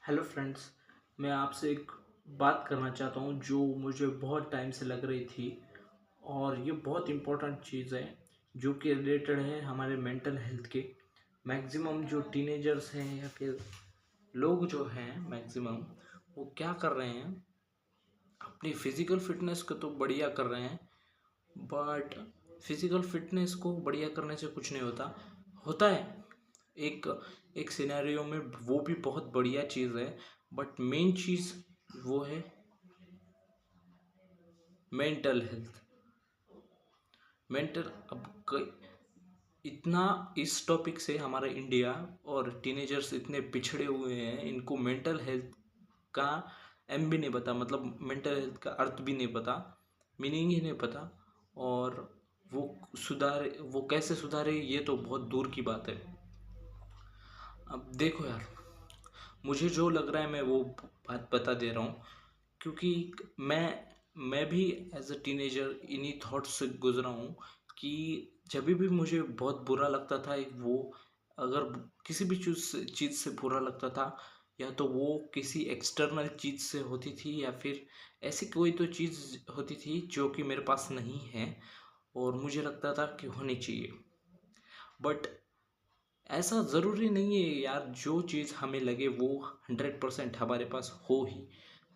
Hello friends. मैं आपसे एक बात करना चाहता हूँ जो मुझे बहुत टाइम से लग रही थी, और ये बहुत इम्पोर्टेंट चीज़ है जो कि रिलेटेड है हमारे मेंटल हेल्थ के। मैक्सिमम जो टीनेजर्स हैं या फिर लोग जो हैं मैक्सिमम वो क्या कर रहे हैं, अपनी फिज़िकल फिटनेस को तो बढ़िया कर रहे हैं, बट फिज़िकल फिटनेस को बढ़िया करने से कुछ नहीं होता। होता है एक एक सिनेरियो में, वो भी बहुत बढ़िया चीज़ है, बट मेन चीज़ वो है मेंटल हेल्थ। मेंटल अब इतना इस टॉपिक से हमारा इंडिया और टीनेजर्स इतने पिछड़े हुए हैं, इनको मेंटल हेल्थ का एम भी नहीं पता, मतलब मेंटल हेल्थ का अर्थ भी नहीं पता, मीनिंग ही नहीं पता। और वो सुधारे, वो कैसे सुधारे, ये तो बहुत दूर की बात है। अब देखो यार, मुझे जो लग रहा है मैं वो बात बता दे रहा हूँ, क्योंकि मैं भी एज अ टीनेजर इन्हीं थॉट्स से गुजरा हूँ कि जब भी मुझे बहुत बुरा लगता था, वो अगर किसी भी चीज़ से बुरा लगता था, या तो वो किसी एक्सटर्नल चीज़ से होती थी, या फिर ऐसी कोई तो चीज़ होती थी जो कि मेरे पास नहीं है और मुझे लगता था कि होनी चाहिए। बट ऐसा ज़रूरी नहीं है यार, जो चीज़ हमें लगे वो 100% हमारे पास हो ही।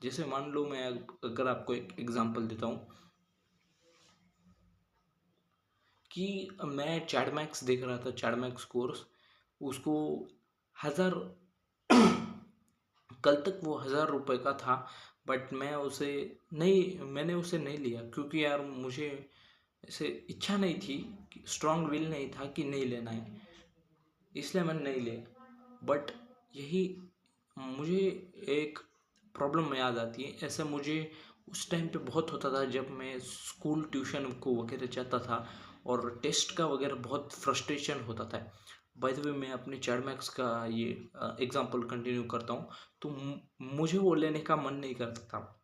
जैसे मान लो, मैं अगर आपको एक एग्जांपल देता हूँ कि मैं चैडमैक्स देख रहा था, चैडमैक्स कोर्स, उसको 1000 कल तक वो 1000 रुपये का था, बट मैंने उसे नहीं लिया, क्योंकि यार मुझे ऐसे इच्छा नहीं थी, स्ट्रांग विल नहीं था कि नहीं लेना है, इसलिए मैंने नहीं लिया। बट यही मुझे एक प्रॉब्लम याद आती है, ऐसा मुझे उस टाइम पे बहुत होता था जब मैं स्कूल ट्यूशन को वगैरह जाता था, और टेस्ट का वगैरह बहुत फ्रस्ट्रेशन होता था। बाय द वे, मैं अपने चैड मैक्स का ये एग्जांपल कंटिन्यू करता हूँ, तो मुझे वो लेने का मन नहीं करता था।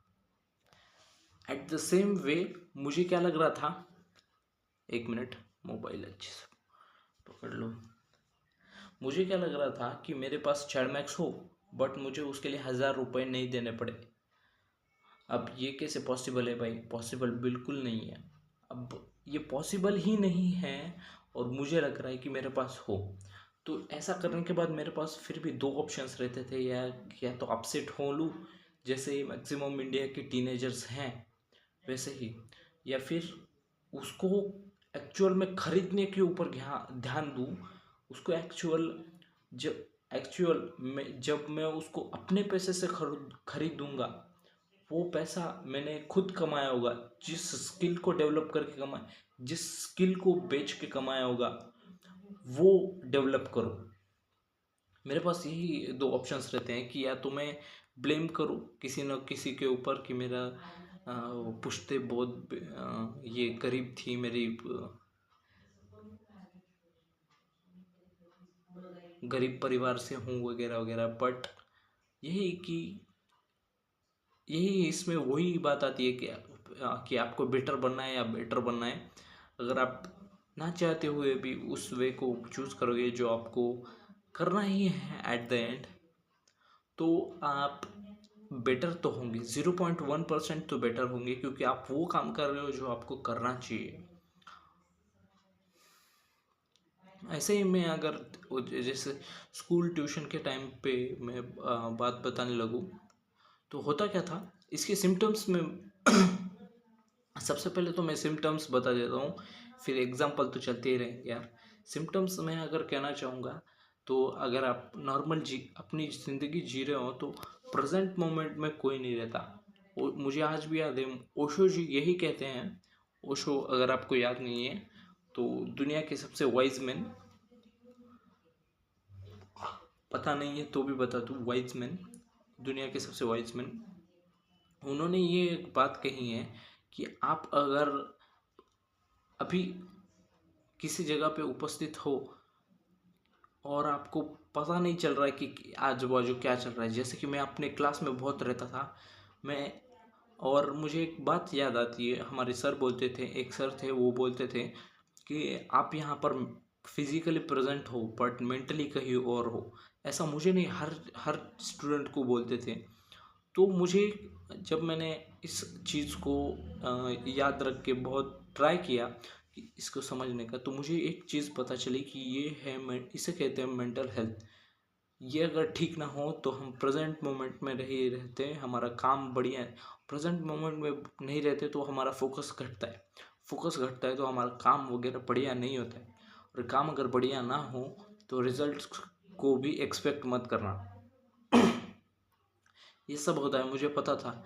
एट द सेम वे, मुझे क्या लग रहा था, एक मिनट, मोबाइल अच्छे से पकड़ लो। मुझे क्या लग रहा था कि मेरे पास चैड मैक्स हो, बट मुझे उसके लिए 1000 रुपये नहीं देने पड़े। अब ये कैसे पॉसिबल है भाई? पॉसिबल बिल्कुल नहीं है। अब ये पॉसिबल ही नहीं है, और मुझे लग रहा है कि मेरे पास हो। तो ऐसा करने के बाद मेरे पास फिर भी दो ऑप्शंस रहते थे, या तो अपसेट हो लूँ, जैसे मैक्सिमम इंडिया के टीनेजर्स हैं वैसे ही, या फिर उसको एक्चुअल में खरीदने के ऊपर ध्यान दूँ। उसको जब एक्चुअल में जब मैं उसको अपने पैसे से खरीदूंगा, वो पैसा मैंने खुद कमाया होगा, जिस स्किल को डेवलप करके कमाया, जिस स्किल को बेच के कमाया होगा, वो डेवलप करो। मेरे पास यही दो ऑप्शंस रहते हैं कि या तो मैं ब्लेम करूँ किसी न किसी के ऊपर कि मेरा पुश्ते बहुत ये गरीब थी, मेरी गरीब परिवार से हूँ वगैरह वगैरह। बट यही कि यही इसमें वही बात आती है कि आपको बेटर बनना है या बेटर बनना है। अगर आप ना चाहते हुए भी उस वे को चूज़ करोगे जो आपको करना ही है एट द एंड, तो आप बेटर तो होंगे, 0.1% तो बेटर होंगे, क्योंकि आप वो काम कर रहे हो जो आपको करना चाहिए। ऐसे ही मैं अगर जैसे स्कूल ट्यूशन के टाइम पे मैं बात बताने लगूँ, तो होता क्या था, इसके सिम्टम्स में सबसे पहले तो मैं सिम्टम्स बता देता हूँ, फिर एग्जांपल तो चलते ही रहेंगे यार। सिम्टम्स में अगर कहना चाहूँगा, तो अगर आप नॉर्मल अपनी ज़िंदगी जी रहे हो, तो प्रेजेंट मोमेंट में कोई नहीं रहता। मुझे आज भी याद है, ओशो जी यही कहते हैं। ओशो, अगर आपको याद नहीं है तो, दुनिया के सबसे वाइज मैन, पता नहीं है तो भी बता दूँ, वाइज मैन, दुनिया के सबसे वाइज मैन, उन्होंने ये एक बात कही है कि आप अगर अभी किसी जगह पे उपस्थित हो और आपको पता नहीं चल रहा है कि आजू बाजू क्या चल रहा है, जैसे कि मैं अपने क्लास में बहुत रहता था, मैं और मुझे एक बात याद आती है, हमारे सर बोलते थे, एक सर थे वो बोलते थे कि आप यहाँ पर फिजिकली प्रेजेंट हो बट मेंटली कहीं और हो। ऐसा मुझे नहीं, हर हर स्टूडेंट को बोलते थे। तो मुझे, जब मैंने इस चीज़ को याद रख के बहुत ट्राई किया कि इसको समझने का, तो मुझे एक चीज़ पता चली कि ये है, इसे कहते हैं मेंटल हेल्थ। ये अगर ठीक ना हो तो हम प्रेजेंट मोमेंट में नहीं रहते, हमारा काम बढ़िया है। प्रेजेंट मोमेंट में नहीं रहते तो हमारा फोकस घटता है, फोकस घटता है तो हमारा काम वगैरह बढ़िया नहीं होता है। और काम अगर बढ़िया ना हो तो रिजल्ट्स को भी एक्सपेक्ट मत करना। ये सब होता है, मुझे पता था।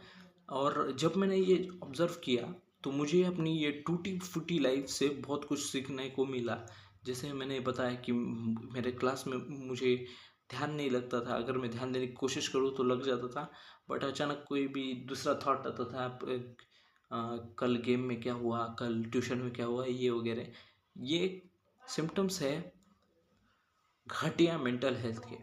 और जब मैंने ये ऑब्ज़र्व किया तो मुझे अपनी ये टूटी फूटी लाइफ से बहुत कुछ सीखने को मिला। जैसे मैंने बताया कि मेरे क्लास में मुझे ध्यान नहीं लगता था, अगर मैं ध्यान देने की कोशिश करूँ तो लग जाता था, बट अचानक कोई भी दूसरा थॉट आता था, कल गेम में क्या हुआ, कल ट्यूशन में क्या हुआ, ये वगैरह। ये सिम्टम्स है घटिया मेंटल हेल्थ के।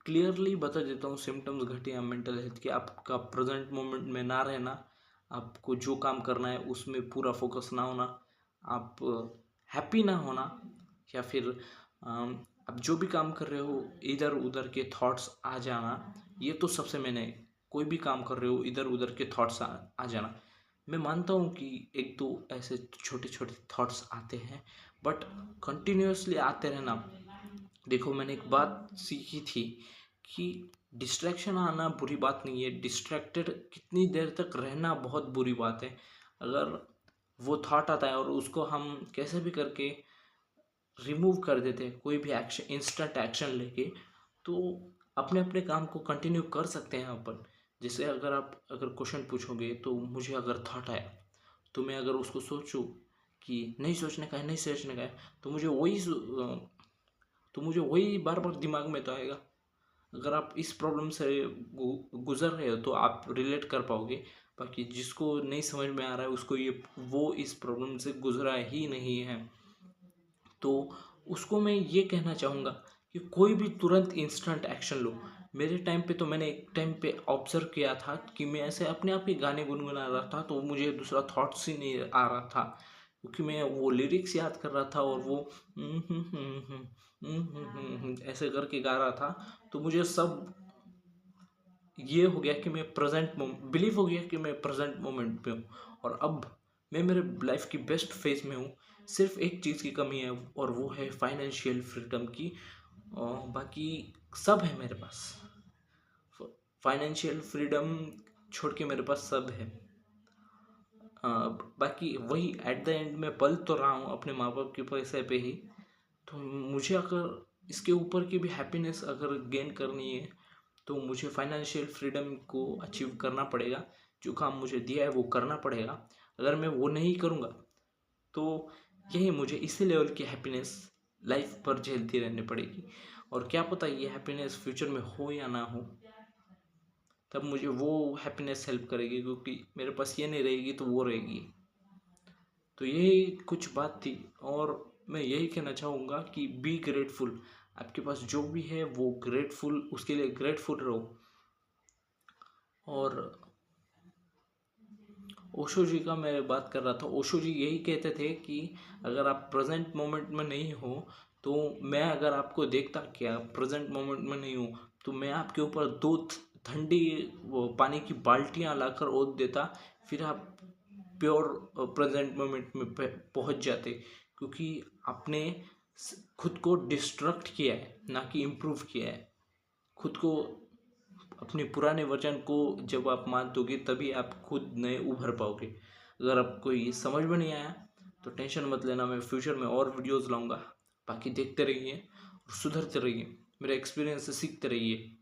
क्लियरली बता देता हूँ, सिम्टम्स घटिया मेंटल हेल्थ के, आपका प्रेजेंट मोमेंट में ना रहना, आपको जो काम करना है उसमें पूरा फोकस ना होना, आप हैप्पी ना होना, या फिर आप जो भी काम कर रहे हो इधर उधर के थॉट्स आ जाना। ये तो सबसे, मैंने कोई भी काम कर रहे हो इधर उधर के थॉट्स आ जाना। मैं मानता हूँ कि एक दो ऐसे छोटे छोटे थॉट्स आते हैं, बट कंटिन्यूअसली आते रहना। देखो, मैंने एक बात सीखी थी कि डिस्ट्रैक्शन आना बुरी बात नहीं है, डिस्ट्रैक्टेड कितनी देर तक रहना बहुत बुरी बात है। अगर वो थॉट आता है और उसको हम कैसे भी करके रिमूव कर देते हैं, कोई भी एक्शन, इंस्टेंट एक्शन लेके, तो अपने अपने काम को कंटिन्यू कर सकते हैं अपन। जैसे अगर आप अगर क्वेश्चन पूछोगे तो मुझे अगर थॉट आया तो मैं अगर उसको सोचूं कि नहीं सोचने का है, नहीं सोचने का है, तो मुझे वही बार बार दिमाग में तो आएगा। अगर आप इस प्रॉब्लम से गुजर रहे हो तो आप रिलेट कर पाओगे। बाकी जिसको नहीं समझ में आ रहा है उसको ये, वो इस प्रॉब्लम से गुजरा ही नहीं है, तो उसको मैं ये कहना चाहूँगा कि कोई भी तुरंत इंस्टेंट एक्शन लो। मेरे टाइम पे तो मैंने एक टाइम पे ऑब्जर्व किया था कि मैं ऐसे अपने आप ही गाने गुनगुना रहा था तो मुझे दूसरा थॉट्स ही नहीं आ रहा था, क्योंकि मैं वो लिरिक्स याद कर रहा था और वो ऐसे करके गा रहा था। तो मुझे सब ये हो गया कि मैं प्रेजेंट बिलीव हो गया कि मैं प्रेजेंट मोमेंट पे हूँ। और अब मैं मेरे लाइफ की बेस्ट फेज में हूँ। सिर्फ एक चीज़ की कमी है और वो है फाइनेंशियल फ्रीडम की, और बाकी सब है मेरे पास। फाइनेंशियल फ्रीडम छोड़ के मेरे पास सब है। बाकी वही, एट द एंड मैं पल तो रहा हूँ अपने माँ बाप के पैसे पे ही। तो मुझे अगर इसके ऊपर की भी हैप्पीनेस अगर गेन करनी है तो मुझे फाइनेंशियल फ्रीडम को अचीव करना पड़ेगा। जो काम मुझे दिया है वो करना पड़ेगा। अगर मैं वो नहीं करूँगा तो यही मुझे इसी लेवल की हैप्पीनेस लाइफ पर झेलती रहनी पड़ेगी। और क्या पता ये हैप्पीनेस फ्यूचर में हो या ना हो, तब मुझे वो हैप्पीनेस हेल्प करेगी, क्योंकि मेरे पास ये नहीं रहेगी तो वो रहेगी। तो यही कुछ बात थी। और मैं यही कहना चाहूँगा कि बी ग्रेटफुल। आपके पास जो भी है वो ग्रेटफुल, उसके लिए ग्रेटफुल रहो। और ओशो जी का मैं बात कर रहा था, ओशो जी यही कहते थे कि अगर आप प्रेजेंट मोमेंट में नहीं हो तो मैं अगर आपको देखता क्या प्रेजेंट मोमेंट में नहीं हूँ तो मैं आपके ऊपर दो ठंडी वो पानी की बाल्टियाँ लाकर ओद देता, फिर आप प्योर प्रेजेंट मोमेंट में पहुँच जाते। क्योंकि आपने खुद को डिस्ट्रक्ट किया है, ना कि इम्प्रूव किया है। खुद को, अपने पुराने वचन को जब आप मान दोगे तभी आप खुद नए उभर पाओगे। अगर आपको ये समझ में नहीं आया तो टेंशन मत लेना, मैं फ्यूचर में और वीडियोस लाऊंगा। बाकी देखते रहिए और सुधरते रहिए, मेरे एक्सपीरियंस से सीखते रहिए।